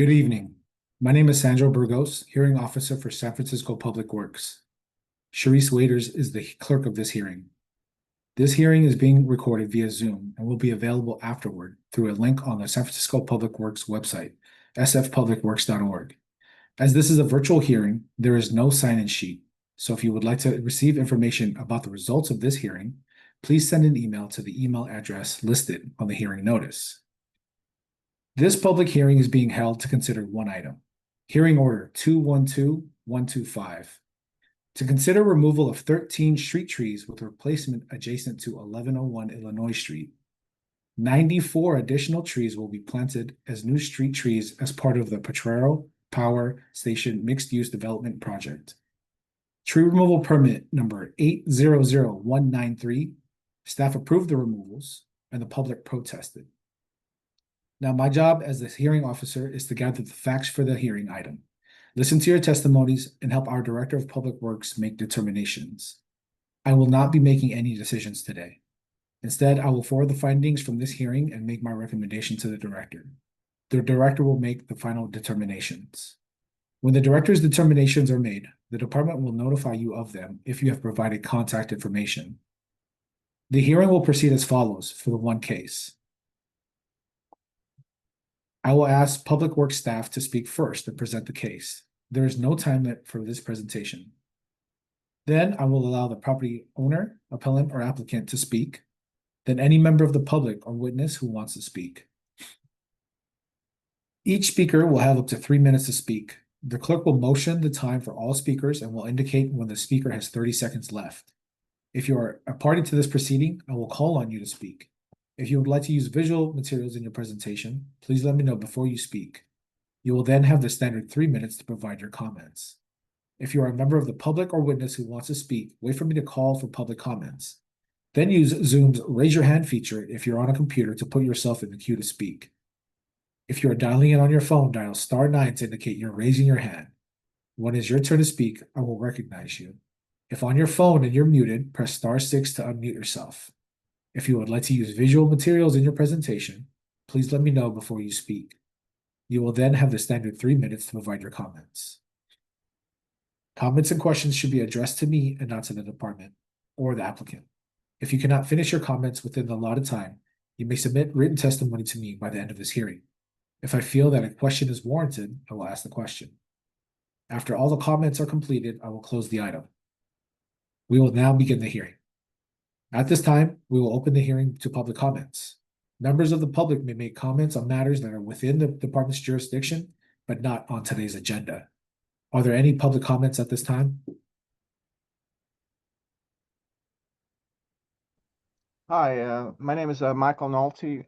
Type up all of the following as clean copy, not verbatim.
Good evening. My name is Sandro Burgos, Hearing Officer for San Francisco Public Works. Sharice Waiters is the clerk of this hearing. This hearing is being recorded via Zoom and will be available afterward through a link on the San Francisco Public Works website, sfpublicworks.org. As this is a virtual hearing, there is no sign-in sheet. So if you would like to receive information about the results of this hearing, please send an email to the email address listed on the hearing notice. This public hearing is being held to consider one item. Hearing Order 212125. To consider removal of 13 street trees with replacement adjacent to 1101 Illinois Street. 94 additional trees will be planted as new street trees as part of the Potrero Power Station Mixed-Use Development Project. Tree removal permit number 800193. Staff approved the removals and the public protested. Now, my job as the hearing officer is to gather the facts for the hearing item, listen to your testimonies, and help our Director of Public Works make determinations. I will not be making any decisions today. Instead, I will forward the findings from this hearing and make my recommendation to the Director. The Director will make the final determinations. When the Director's determinations are made, the Department will notify you of them if you have provided contact information. The hearing will proceed as follows for the one case. I will ask Public Works staff to speak first and present the case. There is no time limit for this presentation. Then I will allow the property owner, appellant, or applicant to speak. Then any member of the public or witness who wants to speak. Each speaker will have up to 3 minutes to speak. The clerk will motion the time for all speakers and will indicate when the speaker has 30 seconds left. If you are a party to this proceeding, I will call on you to speak. If you would like to use visual materials in your presentation, please let me know before you speak. You will then have the standard 3 minutes to provide your comments. If you are a member of the public or witness who wants to speak, wait for me to call for public comments. Then use Zoom's raise your hand feature if you're on a computer to put yourself in the queue to speak. If you are dialing in on your phone, dial *9 to indicate you're raising your hand. When it's your turn to speak, I will recognize you. If on your phone and you're muted, press *6 to unmute yourself. If you would like to use visual materials in your presentation, please let me know before you speak. You will then have the standard 3 minutes to provide your comments. Comments and questions should be addressed to me and not to the department or the applicant. If you cannot finish your comments within the allotted time, you may submit written testimony to me by the end of this hearing. If I feel that a question is warranted, I will ask the question. After all the comments are completed, I will close the item. We will now begin the hearing. At this time, we will open the hearing to public comments. Members of the public may make comments on matters that are within the department's jurisdiction, but not on today's agenda. Are there any public comments at this time? Hi, my name is Michael Nolte.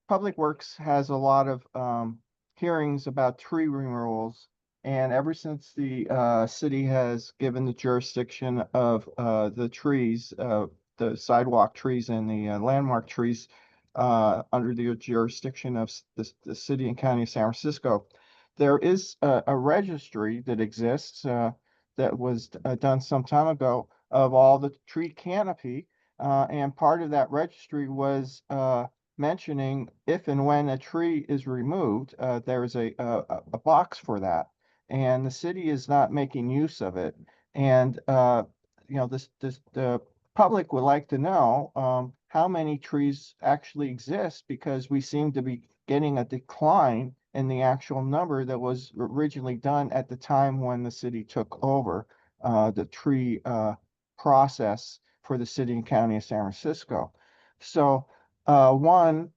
Public Works has a lot of hearings about tree removals, and ever since the city has given the jurisdiction of the trees, the sidewalk trees and the landmark trees under the jurisdiction of the city and county of San Francisco, there is a registry that exists that was done some time ago of all the tree canopy, and part of that registry was mentioning if and when a tree is removed, there is a box for that, and the city is not making use of it. And the public would like to know how many trees actually exist, because we seem to be getting a decline in the actual number that was originally done at the time when the city took over the tree process for the city and county of San Francisco. So one,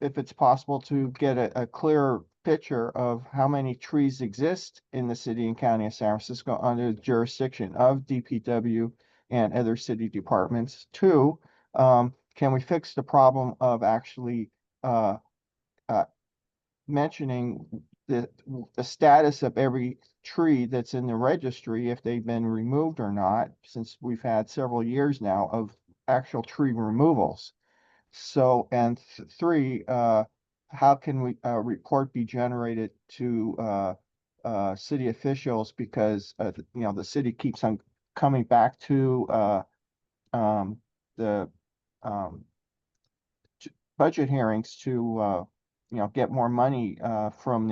if it's possible to get a clearer picture of how many trees exist in the city and county of San Francisco under the jurisdiction of DPW and other city departments. Two, can we fix the problem of actually mentioning the status of every tree that's in the registry, if they've been removed or not, since we've had several years now of actual tree removals. So, and three, how can we report be generated to city officials, because the city keeps on coming back to the budget hearings to, get more money, from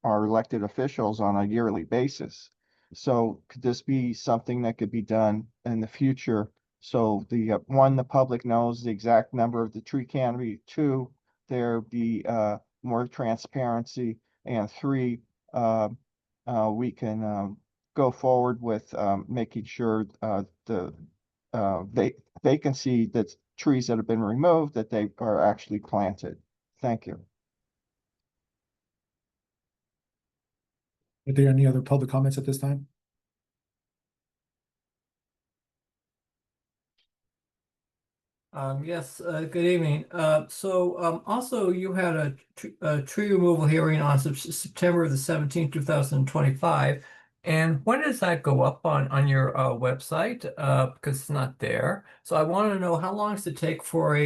our elected officials on a yearly basis. So could this be something that could be done in the future? So one, the public knows the exact number of the tree canopy. Two, there be, more transparency. And three, we can, go forward with, making sure, they can see that trees that have been removed, that they are actually planted. Thank you. Are there any other public comments at this time? Yes, good evening. Also you had a tree removal hearing on September the 17th, 2025. And when does that go up on your website? Because it's not there. So I want to know how long does it take for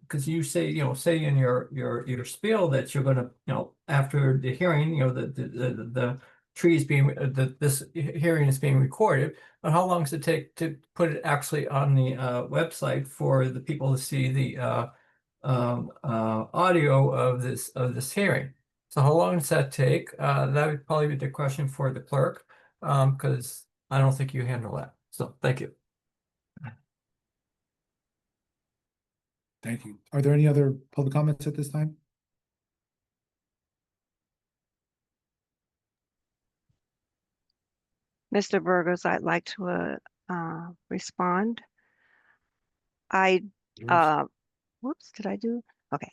because you say, say in your spiel that you're going to, after the hearing, the trees being, this hearing is being recorded. But how long does it take to put it actually on the website for the people to see the audio of this hearing? So how long does that take? That would probably be the question for the clerk, because I don't think you handle that. So thank you. Thank you. Are there any other public comments at this time? Mr. Burgos, I'd like to respond. Whoops, did I do? Okay.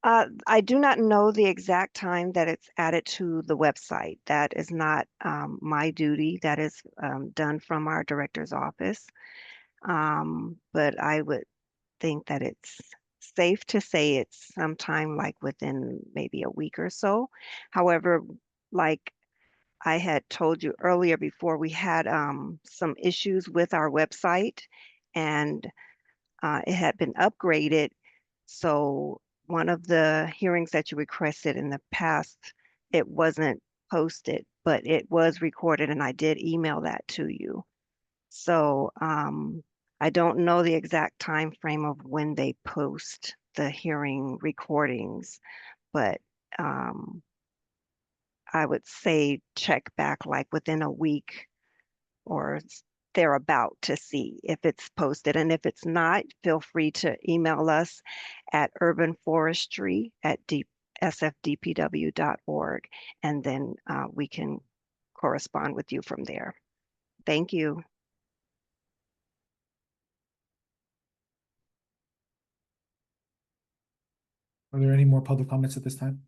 I do not know the exact time that it's added to the website. That is not my duty. That is done from our director's office. But I would think that it's safe to say it's sometime like within maybe a week or so. However, like I had told you earlier before, we had some issues with our website, and it had been upgraded. So one of the hearings that you requested in the past, it wasn't posted, but it was recorded, and I did email that to you. So I don't know the exact time frame of when they post the hearing recordings, but I would say check back like within a week or thereabout to see if it's posted. And if it's not, feel free to email us at urbanforestry@sfdpw.org, and then we can correspond with you from there. Thank you. Are there any more public comments at this time?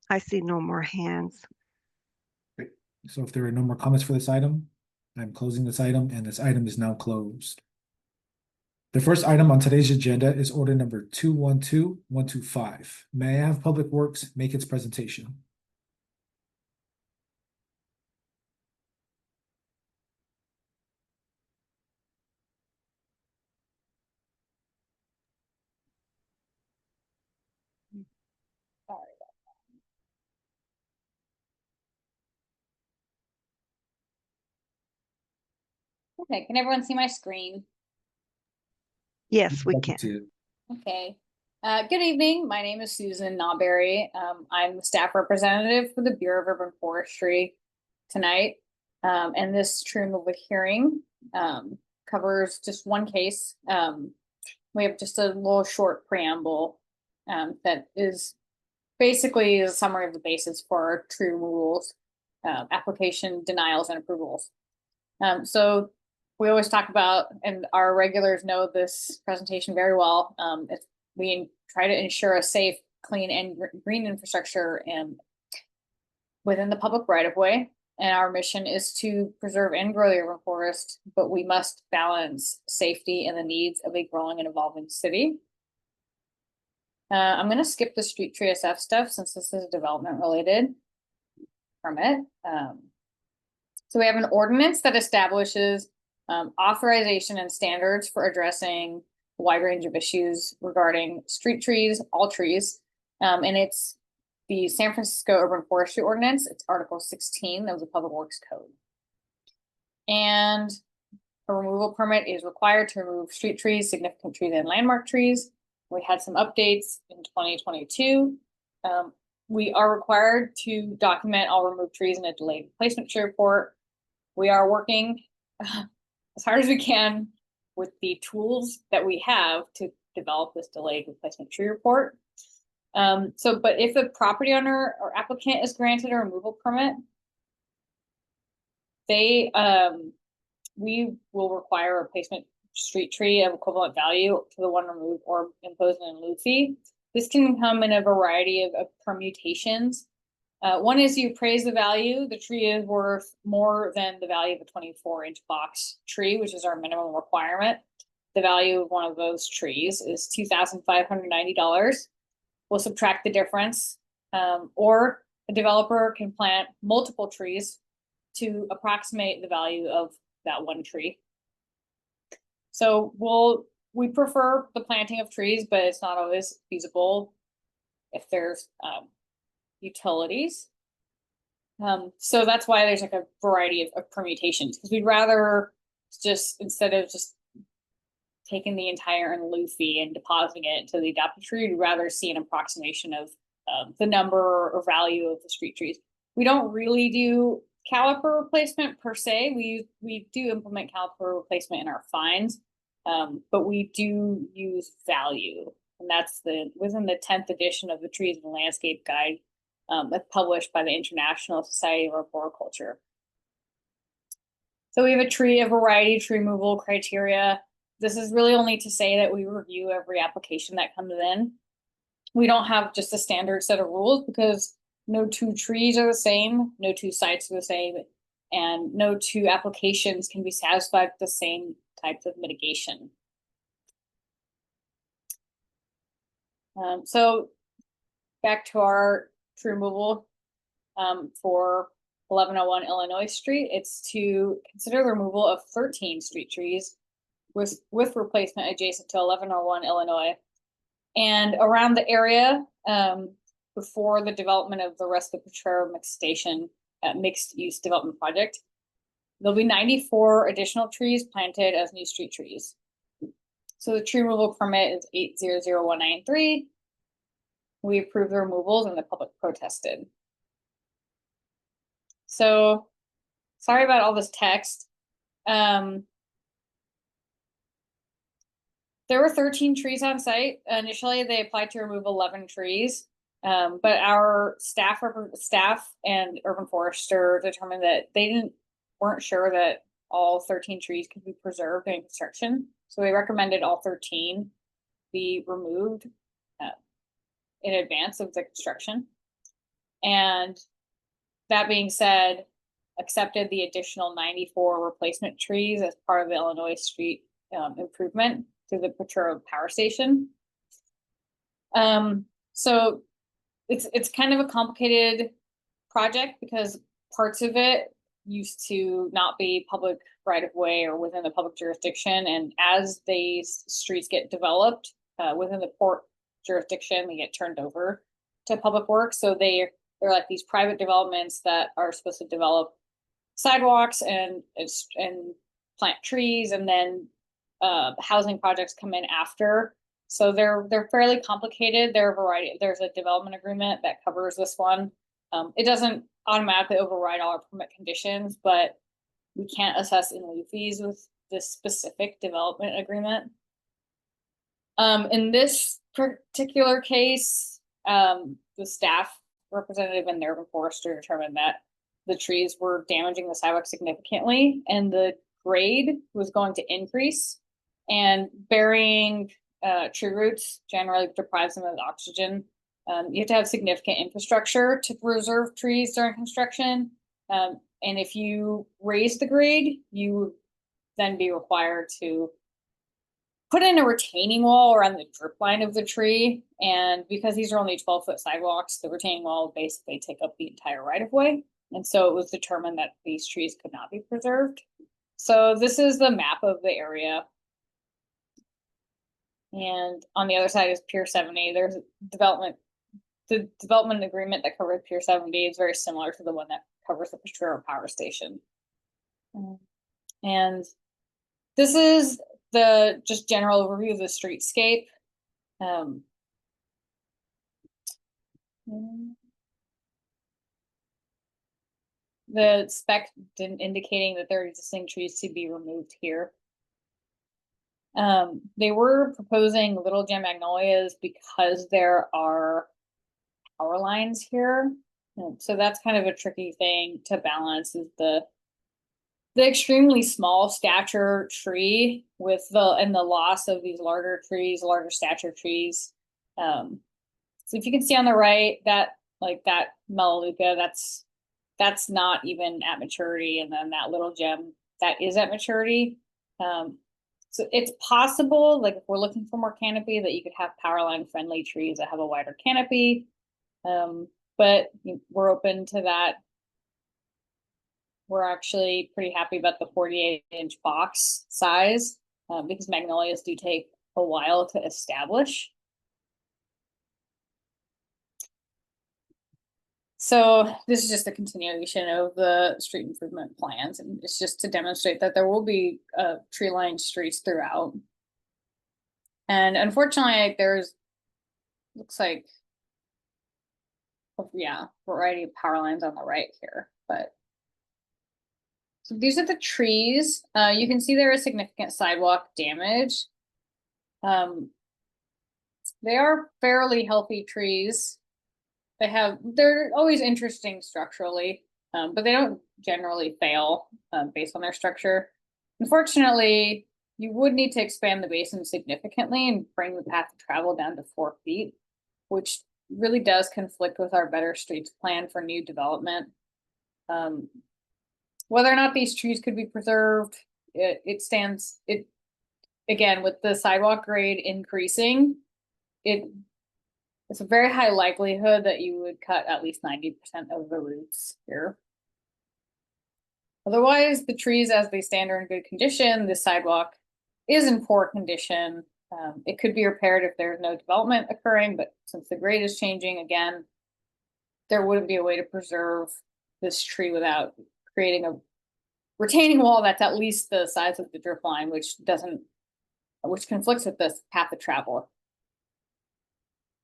I see no more hands. Great. So if there are no more comments for this item, I'm closing this item, and this item is now closed. The first item on today's agenda is order number 212125. May I have Public Works make its presentation? Okay, can everyone see my screen? Yes, we can. Okay. Good evening. My name is Susan Nawberry. I'm the staff representative for the Bureau of Urban Forestry tonight. And this tree removal hearing covers just one case. We have just a little short preamble that is basically a summary of the basis for tree removals, application denials and approvals. So we always talk about, and our regulars know this presentation very well, we try to ensure a safe, clean, and green infrastructure within the public right-of-way. And our mission is to preserve and grow the urban forest, but we must balance safety and the needs of a growing and evolving city. I'm going to skip the street tree SF stuff since this is development related permit. So we have an ordinance that establishes authorization and standards for addressing a wide range of issues regarding street trees, all trees. And it's the San Francisco Urban Forestry Ordinance. It's Article 16 of the Public Works Code. And a removal permit is required to remove street trees, significant trees, and landmark trees. We had some updates in 2022. We are required to document all removed trees in a delayed replacement tree report. We are working as hard as we can with the tools that we have to develop this delayed replacement tree report. But if the property owner or applicant is granted a removal permit, we will require a replacement street tree of equivalent value to the one removed or impose an in lieu fee. This can come in a variety of permutations. One is you appraise the value. The tree is worth more than the value of a 24-inch box tree, which is our minimum requirement. The value of one of those trees is $2,590. We'll subtract the difference, or a developer can plant multiple trees to approximate the value of that one tree. So we prefer the planting of trees, but it's not always feasible if there's utilities. So that's why there's like a variety of permutations, because we'd rather just, instead of just taking the entire in lieu fee and depositing it to the adopted tree, we'd rather see an approximation of the number or value of the street trees. We don't really do caliper replacement per se. We do implement caliper replacement in our fines, but we do use value, and that's within the 10th edition of the Trees and Landscape Guide, that's published by the International Society of Arboriculture. So we have a variety of tree removal criteria. This is really only to say that we review every application that comes in. We don't have just a standard set of rules, because no two trees are the same, no two sites are the same, and no two applications can be satisfied with the same types of mitigation. So back to our tree removal for 1101 Illinois Street, it's to consider the removal of 13 street trees with replacement adjacent to 1101 Illinois and around the area before the development of the rest of the Potrero mixed use development project. There'll be 94 additional trees planted as new street trees. So the tree removal permit is 800193. We approved the removals and the public protested. So sorry about all this text. There were 13 trees on site. Initially, they applied to remove 11 trees, but our staff and urban forester determined that they weren't sure that all 13 trees could be preserved in construction. So they recommended all 13 be removed in advance of the construction. And that being said, accepted the additional 94 replacement trees as part of the Illinois Street improvement to the Potrero Power Station. So it's kind of a complicated project, because parts of it used to not be public right of way or within the public jurisdiction, and as these streets get developed within the port jurisdiction, they get turned over to public works. So they're like these private developments that are supposed to develop sidewalks and plant trees, and then housing projects come in after. So they're fairly complicated. There are a variety. There's a development agreement that covers this one. It doesn't automatically override all our permit conditions, but we can't assess in lieu fees with this specific development agreement. In this particular case, the staff representative and the urban forester determined that the trees were damaging the sidewalk significantly, and the grade was going to increase, and burying tree roots generally deprives them of oxygen. You have to have significant infrastructure to preserve trees during construction. And if you raise the grade, you would then be required to put in a retaining wall around the drip line of the tree. And because these are only 12-foot sidewalks, the retaining wall basically take up the entire right of way. And so it was determined that these trees could not be preserved. So this is the map of the area. And on the other side is Pier 70. There's the development agreement that covers Pier 70 is very similar to the one that covers the Potrero Power Station. And this is the just general overview of the streetscape. The spec indicating that there are existing trees to be removed here. They were proposing Little Gem magnolias because there are power lines here. So that's kind of a tricky thing to balance, is the extremely small stature tree with the loss of these larger trees, larger stature trees. So if you can see on the right, that Melaleuca, that's not even at maturity, and then that Little Gem, that is at maturity. So it's possible, like if we're looking for more canopy, that you could have power line friendly trees that have a wider canopy. But we're open to that. We're actually pretty happy about the 48-inch box size, because magnolias do take a while to establish. So this is just a continuation of the street improvement plans, and it's just to demonstrate that there will be tree-lined streets throughout. And unfortunately, looks like, yeah, variety of power lines on the right here, but. So these are the trees. You can see there is significant sidewalk damage. They are fairly healthy trees. They're always interesting structurally, but they don't generally fail based on their structure. Unfortunately, you would need to expand the basin significantly and bring the path of travel down to 4 feet, which really does conflict with our Better Streets plan for new development. Whether or not these trees could be preserved, again, with the sidewalk grade increasing, it's a very high likelihood that you would cut at least 90% of the roots here. Otherwise, the trees as they stand are in good condition. The sidewalk is in poor condition. It could be repaired if there's no development occurring, but since the grade is changing again, there wouldn't be a way to preserve this tree without creating a retaining wall that's at least the size of the drip line, which conflicts with this path of travel.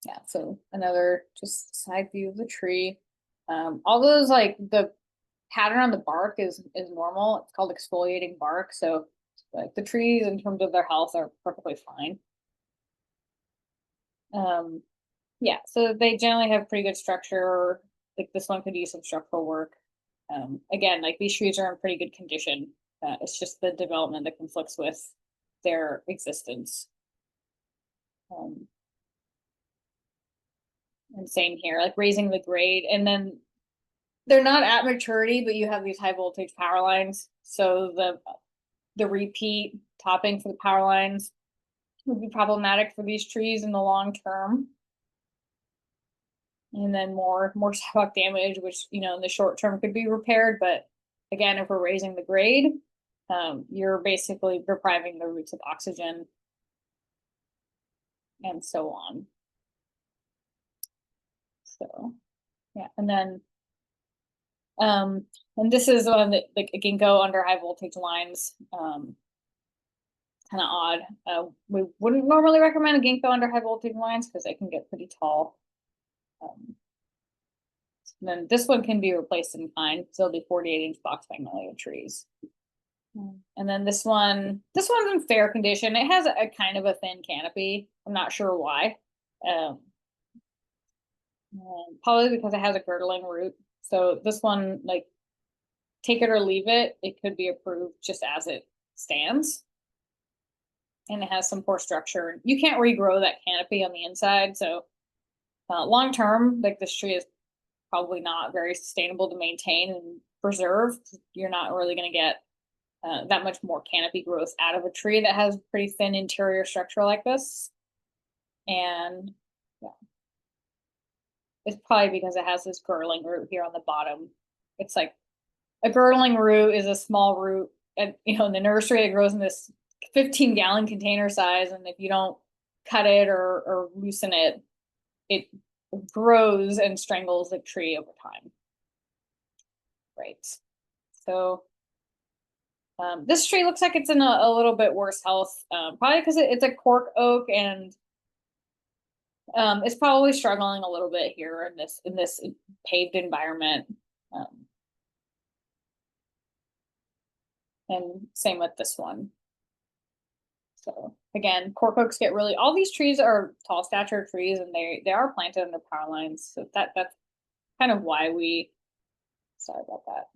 Yeah, so another just side view of the tree. All those, like the pattern on the bark is normal. It's called exfoliating bark. So like the trees in terms of their health are perfectly fine. Yeah, so they generally have pretty good structure. Like this one could use some structural work. Again, like these trees are in pretty good condition. It's just the development that conflicts with their existence. And same here, like raising the grade, and then they're not at maturity, but you have these high voltage power lines. So the repeat topping for the power lines would be problematic for these trees in the long term. And then more sidewalk damage, which, in the short term could be repaired. But again, if we're raising the grade, you're basically depriving the roots of oxygen and so on. So, yeah, and then, and this is one that like it can go under high voltage lines. Kind of odd. We wouldn't normally recommend a ginkgo under high voltage lines because they can get pretty tall. Then this one can be replaced in kind. So it'll be 48-inch box magnolia trees. And then this one's in fair condition. It has a kind of a thin canopy. I'm not sure why. Probably because it has a girdling root. So this one, like, take it or leave it. It could be approved just as it stands. And it has some poor structure. You can't regrow that canopy on the inside. So long term, like this tree is probably not very sustainable to maintain and preserve. You're not really going to get that much more canopy growth out of a tree that has pretty thin interior structure like this. And yeah, it's probably because it has this girdling root here on the bottom. It's like a girdling root is a small root, and in the nursery it grows in this 15-gallon container size, and if you don't cut it or loosen it, it grows and strangles the tree over time. Right. So This tree looks like it's in a little bit worse health, probably because it's a cork oak and it's probably struggling a little bit here in this paved environment. And same with this one. So again, cork oaks get really, all these trees are tall stature trees and they are planted under power lines. So that's kind of why sorry about that.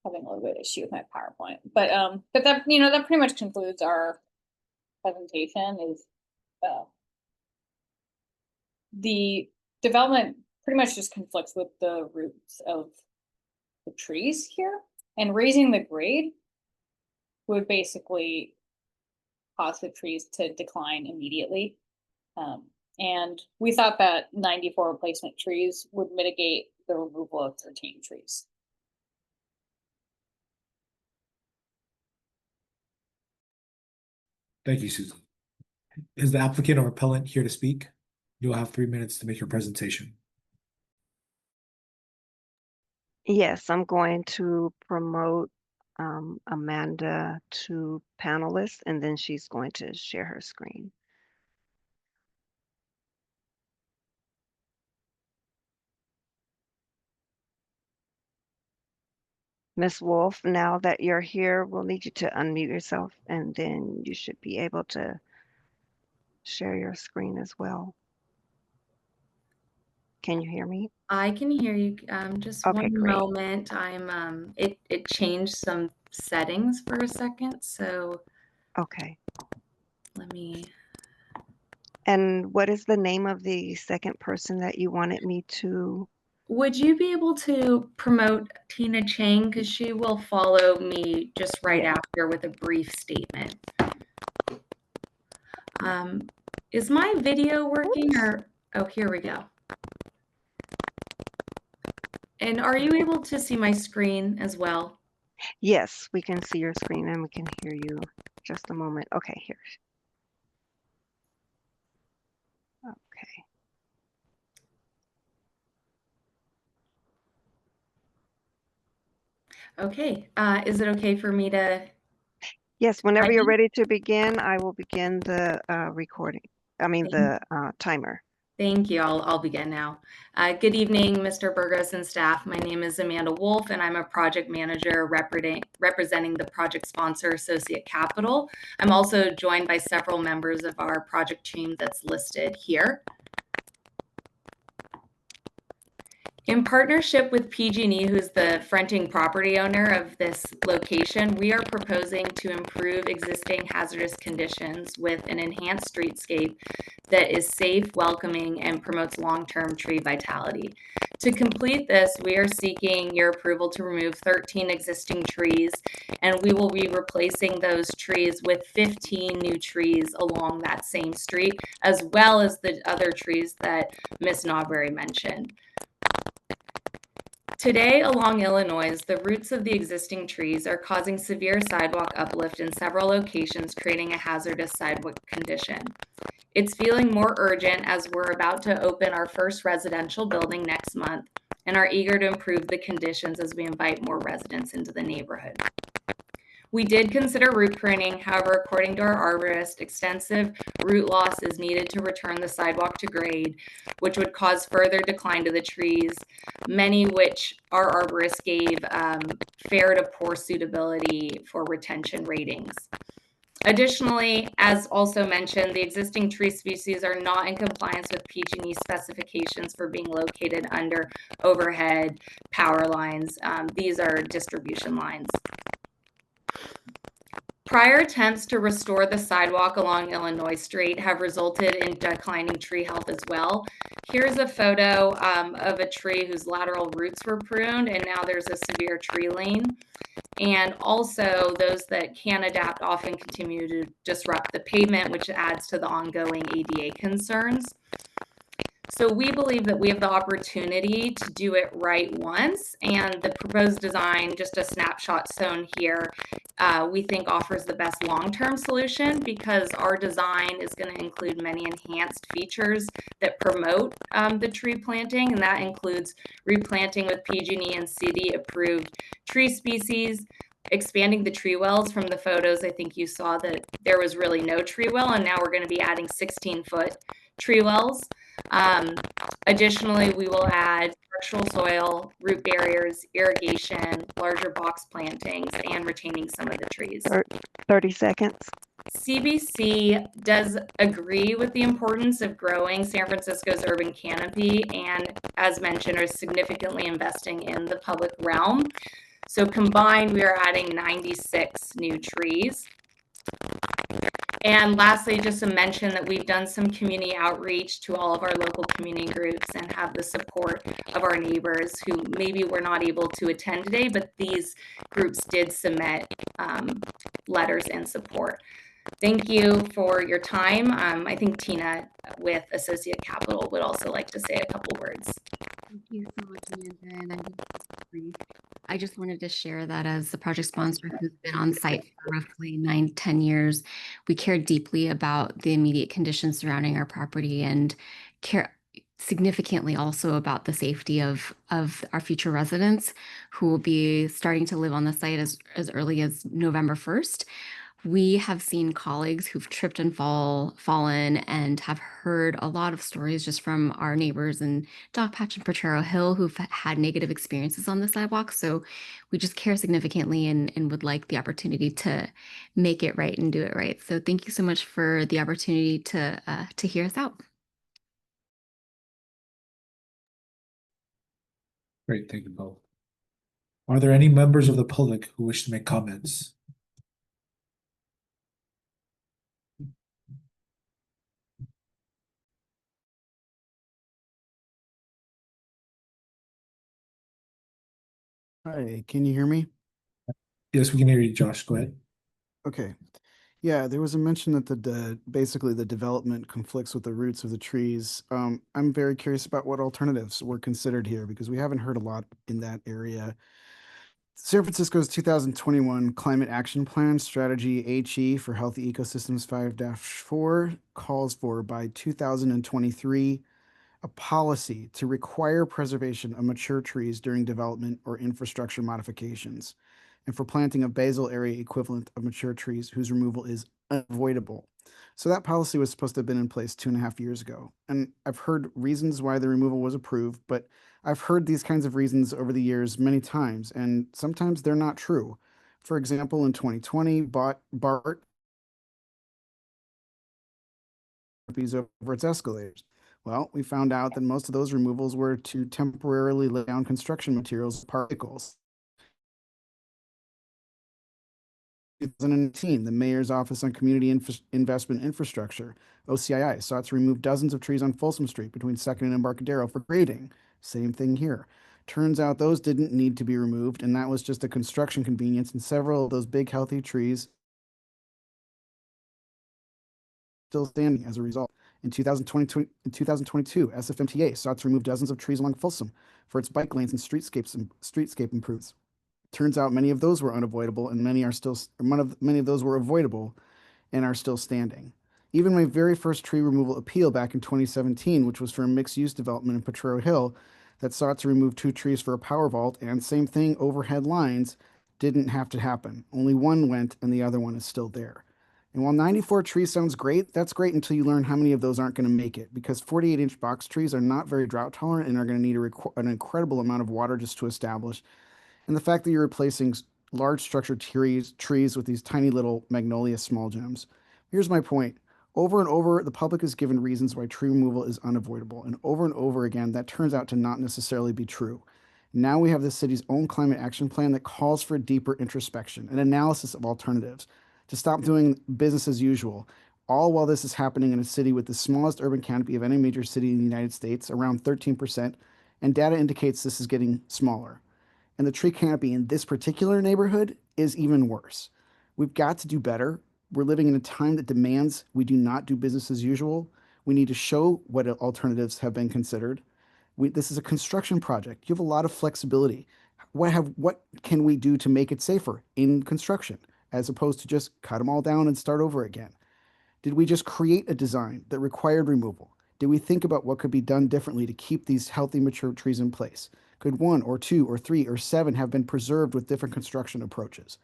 Having a little bit of issue with my PowerPoint, but that, that pretty much concludes our presentation. Is the development pretty much just conflicts with the roots of the trees here, and raising the grade would basically cause the trees to decline immediately. And we thought that 94 replacement trees would mitigate the removal of 13 trees. Thank you, Susan. Is the applicant or appellant here to speak? You'll have 3 minutes to make your presentation. Yes, I'm going to promote Amanda to panelist, and then she's going to share her screen. Ms. Wolf, now that you're here, we'll need you to unmute yourself, and then you should be able to share your screen as well. Can you hear me? I can hear you. Just Okay, one great. moment. I'm it changed some settings for a second, so Okay. let me. And what is the name of the second person that you wanted me to? Would you be able to promote Tina Chang, because she will follow me just right after with a brief statement. Is my video working? Or oh, here we go. And are you able to see my screen as well? Yes, we can see your screen and we can hear you. Just a moment. Okay, here. Okay. Okay. Is it okay for me to? Yes, whenever you're Ready? ready to begin, I will begin the recording. The timer. Thank you. I'll begin now. Good evening, Mr. Burgos and staff. My name is Amanda Wolf, and I'm a project manager representing the project sponsor, Associate Capital. I'm also joined by several members of our project team that's listed here. In partnership with PG&E, who's the fronting property owner of this location, we are proposing to improve existing hazardous conditions with an enhanced streetscape that is safe, welcoming, and promotes long-term tree vitality. To complete this, we are seeking your approval to remove 13 existing trees, and we will be replacing those trees with 15 new trees along that same street, as well as the other trees that Ms. Nawberry mentioned. Today, along Illinois, the roots of the existing trees are causing severe sidewalk uplift in several locations, creating a hazardous sidewalk condition. It's feeling more urgent as we're about to open our first residential building next month and are eager to improve the conditions as we invite more residents into the neighborhood. We did consider root pruning. However, according to our arborist, extensive root loss is needed to return the sidewalk to grade, which would cause further decline to the trees, many which our arborist gave fair to poor suitability for retention ratings. Additionally, as also mentioned, the existing tree species are not in compliance with PG&E specifications for being located under overhead power lines. These are distribution lines. Prior attempts to restore the sidewalk along Illinois Street have resulted in declining tree health as well. Here's a photo of a tree whose lateral roots were pruned, and now there's a severe tree lane. And also, those that can adapt often continue to disrupt the pavement, which adds to the ongoing ADA concerns. So we believe that we have the opportunity to do it right once, and the proposed design, just a snapshot shown here, we think offers the best long-term solution because our design is going to include many enhanced features that promote the tree planting, and that includes replanting with PG&E and city-approved tree species, expanding the tree wells. From the photos, I think you saw that there was really no tree well, and now we're going to be adding 16-foot tree wells. Additionally, we will add structural soil, root barriers, irrigation, larger box plantings, and retaining some of the trees. 30 seconds. CBC does agree with the importance of growing San Francisco's urban canopy and, as mentioned, are significantly investing in the public realm. So combined, we are adding 96 new trees. And lastly, just to mention that we've done some community outreach to all of our local community groups and have the support of our neighbors who maybe were not able to attend today, but these groups did submit letters in support. Thank you for your time. I think Tina with Associate Capital would also like to say a couple words. Thank you so much, Amanda. And I just wanted to share that as the project sponsor who's been on site for roughly 9-10 years, we care deeply about the immediate conditions surrounding our property and care significantly also about the safety of our future residents who will be starting to live on the site as early as November 1st. We have seen colleagues who've tripped and fallen and have heard a lot of stories just from our neighbors in Dogpatch and Potrero Hill who've had negative experiences on the sidewalk. So we just care significantly and would like the opportunity to make it right and do it right. So thank you so much for the opportunity to hear us out. Great, thank you both. Are there any members of the public who wish to make comments? Hi, can you hear me? Yes, we can hear you, Josh. Go ahead. Okay. Yeah, there was a mention that basically the development conflicts with the roots of the trees. I'm very curious about what alternatives were considered here because we haven't heard a lot in that area. San Francisco's 2021 Climate Action Plan Strategy HE for Healthy Ecosystems 5-4 calls for by 2023 a policy to require preservation of mature trees during development or infrastructure modifications, and for planting a basal area equivalent of mature trees whose removal is unavoidable. So that policy was supposed to have been in place 2.5 years ago. And I've heard reasons why the removal was approved, but I've heard these kinds of reasons over the years many times, and sometimes they're not true. For example, in 2020, BART over its escalators. Well, we found out that most of those removals were to temporarily lay down construction materials, particles. 2019, the Mayor's Office on Community Investment Infrastructure, OCII, sought to remove dozens of trees on Folsom Street between 2nd and Embarcadero for grading. Same thing here. Turns out those didn't need to be removed, and that was just a construction convenience, and several of those big, healthy trees still standing as a result. In 2022, SFMTA sought to remove dozens of trees along Folsom for its bike lanes and streetscape improvements. Turns out many of those were unavoidable, and many of those were avoidable and are still standing. Even my very first tree removal appeal back in 2017, which was for a mixed-use development in Potrero Hill that sought to remove 2 trees for a power vault, and same thing, overhead lines, didn't have to happen. Only one went, and the other one is still there. And while 94 trees sounds great, that's great until you learn how many of those aren't going to make it, because 48-inch box trees are not very drought tolerant and are going to need an incredible amount of water just to establish. And the fact that you're replacing large structured trees with these tiny little magnolia small gems. Here's my point. Over and over, the public is given reasons why tree removal is unavoidable. And over again, that turns out to not necessarily be true. Now we have the city's own climate action plan that calls for deeper introspection and analysis of alternatives to stop doing business as usual, all while this is happening in a city with the smallest urban canopy of any major city in the United States, around 13%, and data indicates this is getting smaller. And the tree canopy in this particular neighborhood is even worse. We've got to do better. We're living in a time that demands we do not do business as usual. We need to show what alternatives have been considered. This is a construction project. You have a lot of flexibility. What can we do to make it safer in construction as opposed to just cut them all down and start over again? Did we just create a design that required removal? Did we think about what could be done differently to keep these healthy, mature trees in place? Could 1 or 2 or 3 or 7 have been preserved with different construction approaches?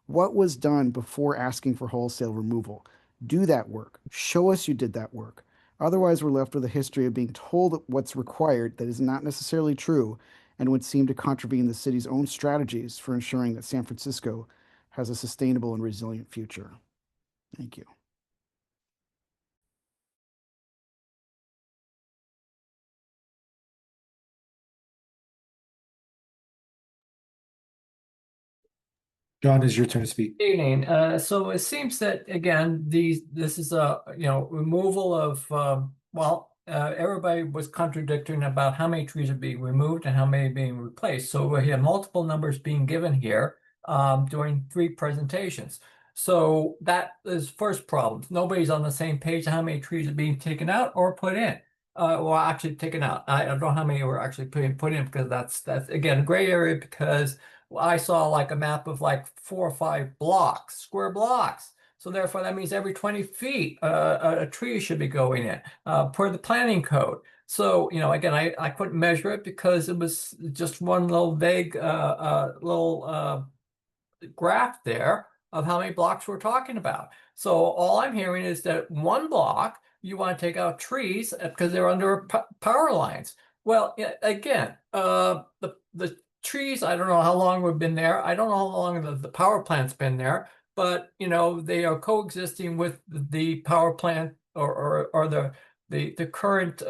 What was done before asking for wholesale removal? Do that work. Show us you did that work. Otherwise, we're left with a history of being told what's required that is not necessarily true and would seem to contravene the city's own strategies for ensuring that San Francisco has a sustainable and resilient future. Thank you. John, it's your turn to speak. Good evening. So it seems that again, this is a removal of everybody was contradicting about how many trees are being removed and how many are being replaced. So we have multiple numbers being given here during 3 presentations. So that is first problem. Nobody's on the same page how many trees are being taken out or put in. Well, actually taken out. I don't know how many were actually put in because that's again a gray area because I saw like a map of like 4 or 5 blocks, square blocks. So therefore, that means every 20 feet, a tree should be going in per the planning code. So, again, I couldn't measure it because it was just one little vague little graph there of how many blocks we're talking about. So all I'm hearing is that 1 block, you want to take out trees because they're under power lines. Well, again, the trees, I don't know how long we've been there. I don't know how long the power plant's been there, but they are coexisting with the power plant or the current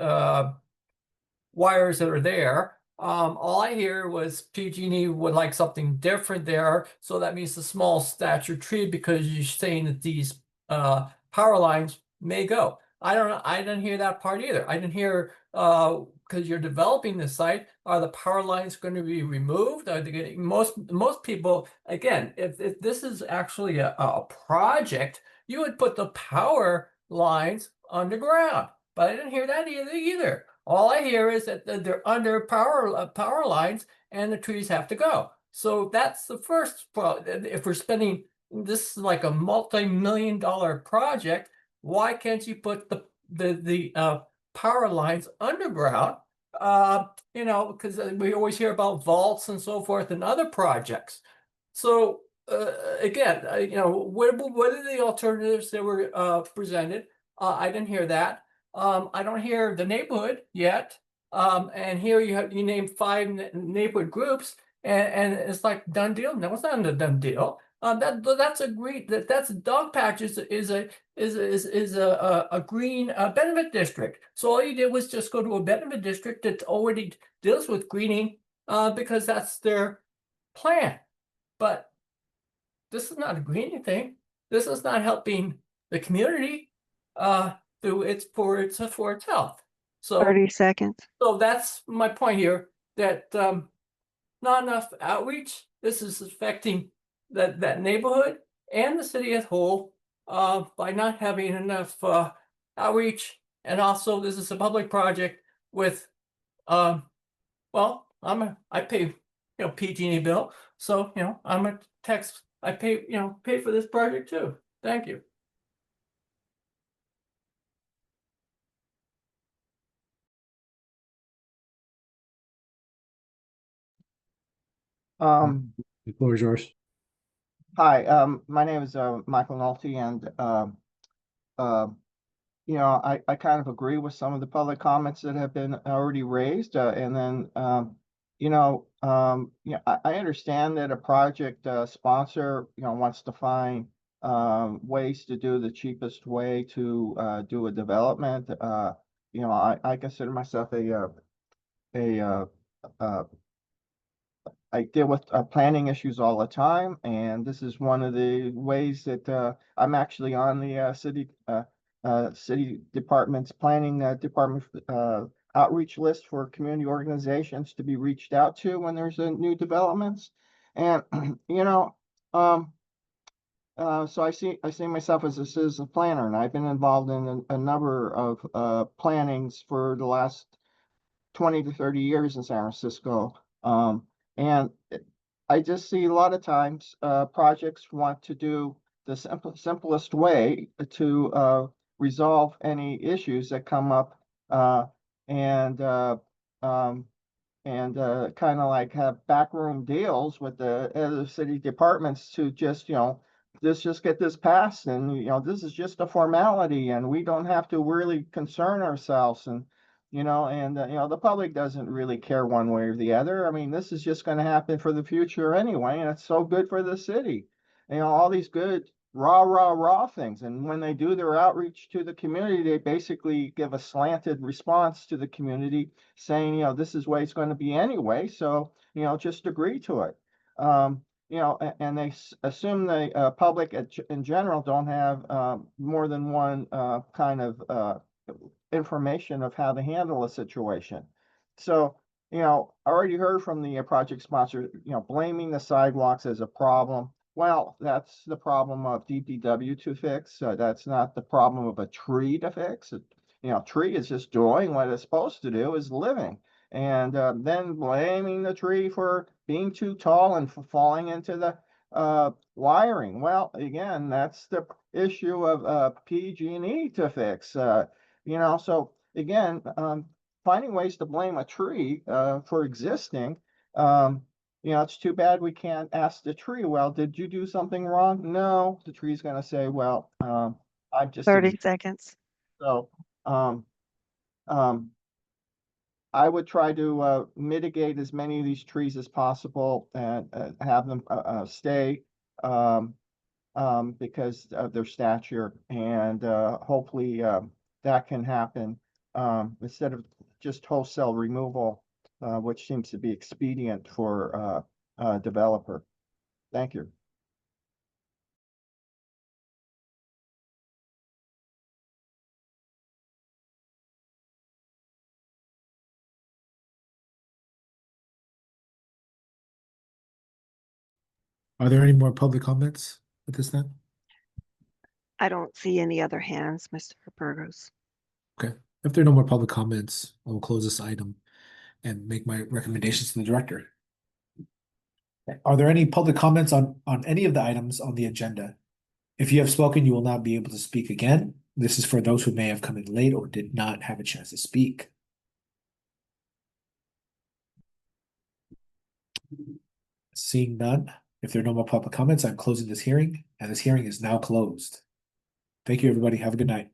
wires that are there. All I hear was PG&E would like something different there, so that means a small stature tree because you're saying that these power lines may go. I don't know. I didn't hear that part either. I didn't hear because you're developing the site. Are the power lines going to be removed? Are they getting, most people, again, if this is actually a project, you would put the power lines underground. But I didn't hear that either. All I hear is that they're under power lines and the trees have to go. So that's the first problem. If we're spending, this is like a multi-million-dollar project, why can't you put the power lines underground? Because we always hear about vaults and so forth and other projects. So again, what are the alternatives that were presented? I didn't hear that. I don't hear the neighborhood yet. And here you name 5 neighborhood groups, and it's like done deal. No, it's not a done deal. That's agreed. That's dog patches is a green benefit district. So all you did was just go to a benefit district that already deals with greening because that's their plan. But this is not a greening thing. This is not helping the community. It's for its health. So 30 seconds. So that's my point here. That not enough outreach. This is affecting that neighborhood and the city as a whole by not having enough outreach. And also, this is a public project with well, I pay PG&E bill, so I'm a tax. I pay pay for this project too. Thank you. The floor is yours. Hi, my name is Michael Nolte, and I kind of agree with some of the public comments that have been already raised, and then I understand that a project sponsor wants to find ways to do the cheapest way to do a development. I consider myself I deal with planning issues all the time, and this is one of the ways that I'm actually on the city department's planning department outreach list for community organizations to be reached out to when there's a new developments. And um, So I see myself as a citizen planner, and I've been involved in a number of plannings for the last 20 to 30 years in San Francisco. And I just see a lot of times projects want to do the simplest way to resolve any issues that come up and um, kind of like have backroom deals with the other city departments to just, just get this passed, and, this is just a formality, and we don't have to really concern ourselves, and, the public doesn't really care one way or the other. I mean, this is just going to happen for the future anyway, and it's so good for the city. All these good raw things. And when they do their outreach to the community, they basically give a slanted response to the community saying, this is the way it's going to be anyway. So, just agree to it. And they assume the public in general don't have more than one kind of information of how to handle a situation. So, I already heard from the project sponsor, blaming the sidewalks as a problem. Well, that's the problem of DPW to fix. That's not the problem of a tree to fix. Tree is just doing what it's supposed to do, is living. And then blaming the tree for being too tall and for falling into the wiring. Well, again, that's the issue of PG&E to fix. So again, finding ways to blame a tree for existing. It's too bad we can't ask the tree, well, did you do something wrong? No, the tree's going to say, well, I'm just 30 seconds. So I would try to mitigate as many of these trees as possible and have them stay because of their stature, and hopefully that can happen instead of just wholesale removal, which seems to be expedient for a developer. Thank you. Are there any more public comments at this time? I don't see any other hands, Mr. Burgos. Okay, if there are no more public comments, I will close this item and make my recommendations to the director. Are there any public comments on any of the items on the agenda? If you have spoken, you will not be able to speak again. This is for those who may have come in late or did not have a chance to speak. Seeing none, if there are no more public comments, I'm closing this hearing, and this hearing is now closed. Thank you, everybody. Have a good night.